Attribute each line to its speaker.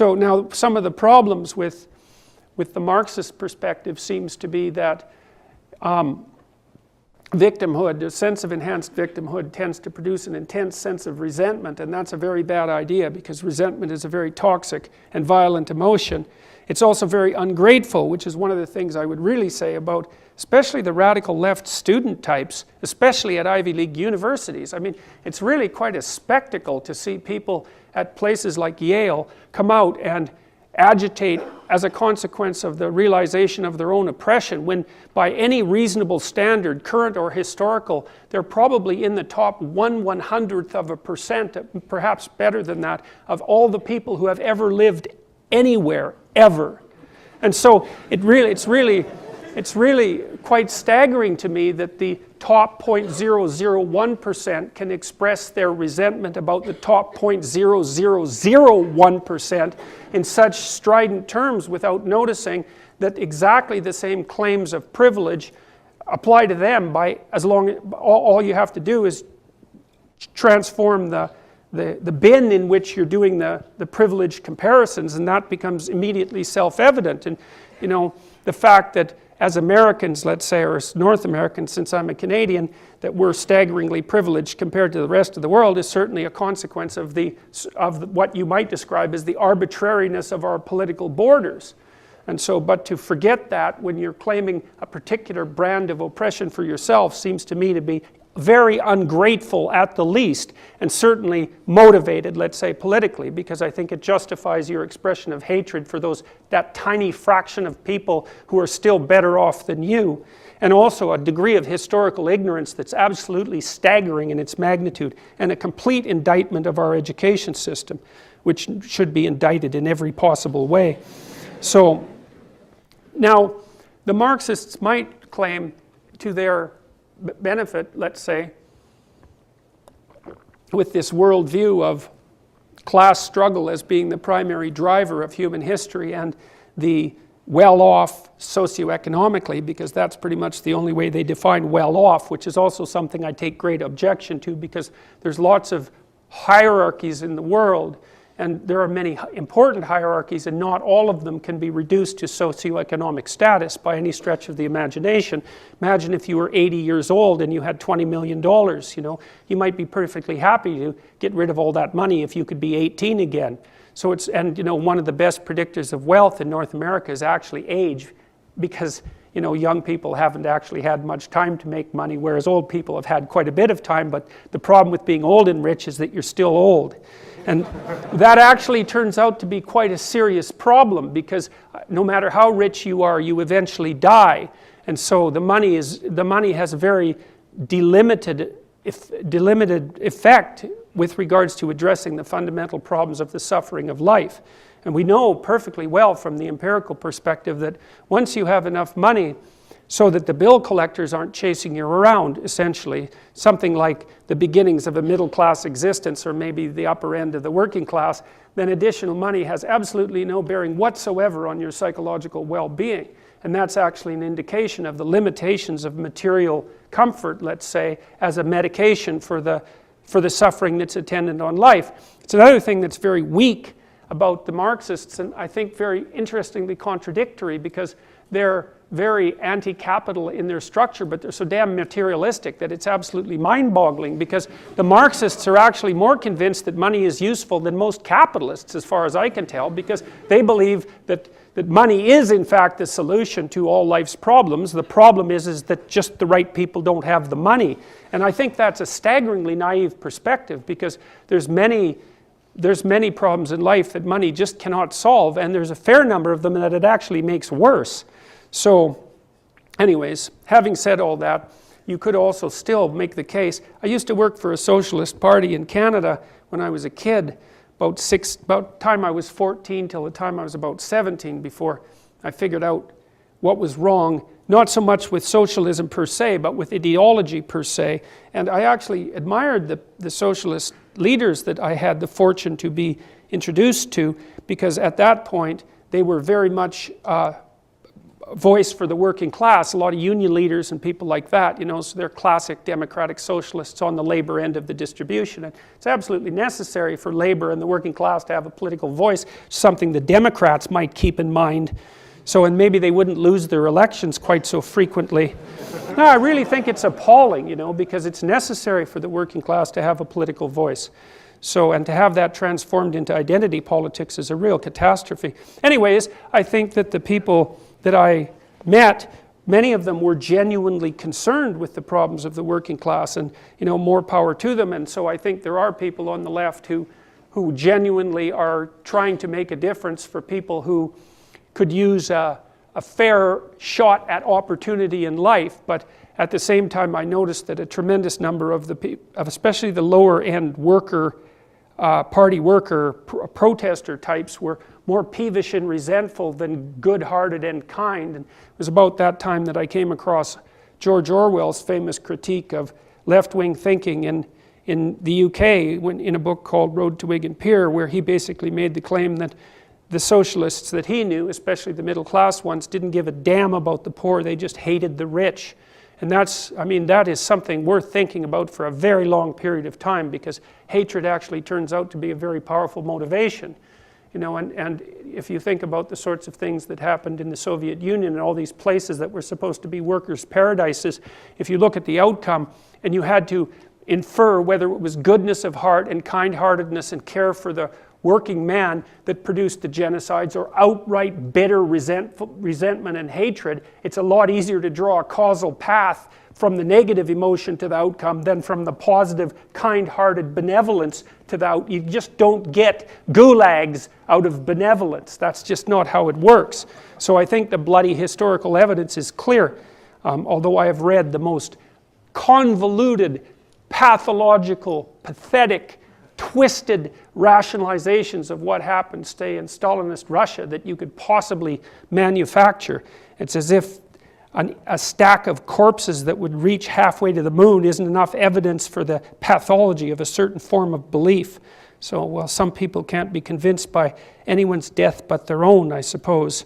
Speaker 1: So now some of the problems with the Marxist perspective seems to be that victimhood, a sense of enhanced victimhood, tends to produce an intense sense of resentment, and that's a very bad idea because resentment is a very toxic and violent emotion. It's also very ungrateful, which is one of the things I would really say about especially the radical left student types, especially at Ivy League universities. I mean, it's really quite a spectacle to see people at places like Yale come out and agitate as a consequence of the realization of their own oppression, when by any reasonable standard, current or historical, they're probably in the top 1/100%, perhaps better than that, of all the people who have ever lived anywhere, ever. And so it's really quite staggering to me that the top 0.001% can express their resentment about the top 0.0001% in such strident terms without noticing that exactly the same claims of privilege apply to them all you have to do is transform the bin in which you're doing the privilege comparisons, and that becomes immediately self-evident. And you know, the fact that as Americans, let's say, or as North Americans, since I'm a Canadian, that we're staggeringly privileged compared to the rest of the world is certainly a consequence of what you might describe as the arbitrariness of our political borders. And so, but to forget that when you're claiming a particular brand of oppression for yourself seems to me to be very ungrateful at the least, and certainly motivated, let's say, politically, because I think it justifies your expression of hatred for that tiny fraction of people who are still better off than you, and also a degree of historical ignorance that's absolutely staggering in its magnitude, and a complete indictment of our education system, which should be indicted in every possible way. So, now, the Marxists might claim to their benefit, let's say, with this worldview of class struggle as being the primary driver of human history and the well-off socioeconomically, because that's pretty much the only way they define well-off, which is also something I take great objection to, because there's lots of hierarchies in the world, and there are many important hierarchies, and not all of them can be reduced to socioeconomic status by any stretch of the imagination. Imagine if you were 80 years old and you had $20 million, you know, you might be perfectly happy to get rid of all that money if you could be 18 again. So and you know, one of the best predictors of wealth in North America is actually age, because you know, young people haven't actually had much time to make money, whereas old people have had quite a bit of time. But the problem with being old and rich is that you're still old. And that actually turns out to be quite a serious problem, because no matter how rich you are, you eventually die. And so the money has a very delimited effect with regards to addressing the fundamental problems of the suffering of life. And we know perfectly well from the empirical perspective that once you have enough money so that the bill collectors aren't chasing you around, essentially, something like the beginnings of a middle-class existence, or maybe the upper end of the working class, then additional money has absolutely no bearing whatsoever on your psychological well-being. And that's actually an indication of the limitations of material comfort, let's say, as a medication for the suffering that's attendant on life. It's another thing that's very weak about the Marxists, and I think very interestingly contradictory, because they're very anti-capital in their structure, but they're so damn materialistic that it's absolutely mind-boggling, because the Marxists are actually more convinced that money is useful than most capitalists, as far as I can tell, because they believe that money is in fact the solution to all life's problems. The problem is that just the right people don't have the money. And I think that's a staggeringly naive perspective, because there's many problems in life that money just cannot solve, and there's a fair number of them that it actually makes worse. So anyways, having said all that, you could also still make the case. I used to work for a socialist party in Canada when I was a kid, about the time I was 14 till the time I was about 17, before I figured out what was wrong, not so much with socialism per se, but with ideology per se. And I actually admired the socialist leaders that I had the fortune to be introduced to, because at that point they were very much voice for the working class, a lot of union leaders and people like that, so they're classic democratic socialists on the labor end of the distribution. And it's absolutely necessary for labor and the working class to have a political voice, something the Democrats might keep in mind. So, and maybe they wouldn't lose their elections quite so frequently. No, I really think it's appalling, because it's necessary for the working class to have a political voice. So, and to have that transformed into identity politics is a real catastrophe. Anyways, I think that the people that I met, many of them were genuinely concerned with the problems of the working class, and more power to them. And so I think there are people on the left who genuinely are trying to make a difference for people who could use a fair shot at opportunity in life. But at the same time, I noticed that a tremendous number of especially the lower end party worker, protester types were more peevish and resentful than good-hearted and kind. And it was about that time that I came across George Orwell's famous critique of left-wing thinking in the UK in a book called Road to Wigan Pier, where he basically made the claim that the socialists that he knew, especially the middle-class ones, didn't give a damn about the poor, they just hated the rich. And that is something worth thinking about for a very long period of time, because hatred actually turns out to be a very powerful motivation. And if you think about the sorts of things that happened in the Soviet Union and all these places that were supposed to be workers' paradises, if you look at the outcome and you had to infer whether it was goodness of heart and kind-heartedness and care for the working man that produced the genocides, or outright bitter resentment and hatred, it's a lot easier to draw a causal path from the negative emotion to the outcome than from the positive, kind-hearted benevolence to the outcome. You just don't get gulags out of benevolence. That's just not how it works. So I think the bloody historical evidence is clear, although I have read the most convoluted, pathological, pathetic, twisted rationalizations of what happened, say, in Stalinist Russia that you could possibly manufacture. It's as if a stack of corpses that would reach halfway to the moon isn't enough evidence for the pathology of a certain form of belief. So, well, some people can't be convinced by anyone's death but their own, I suppose.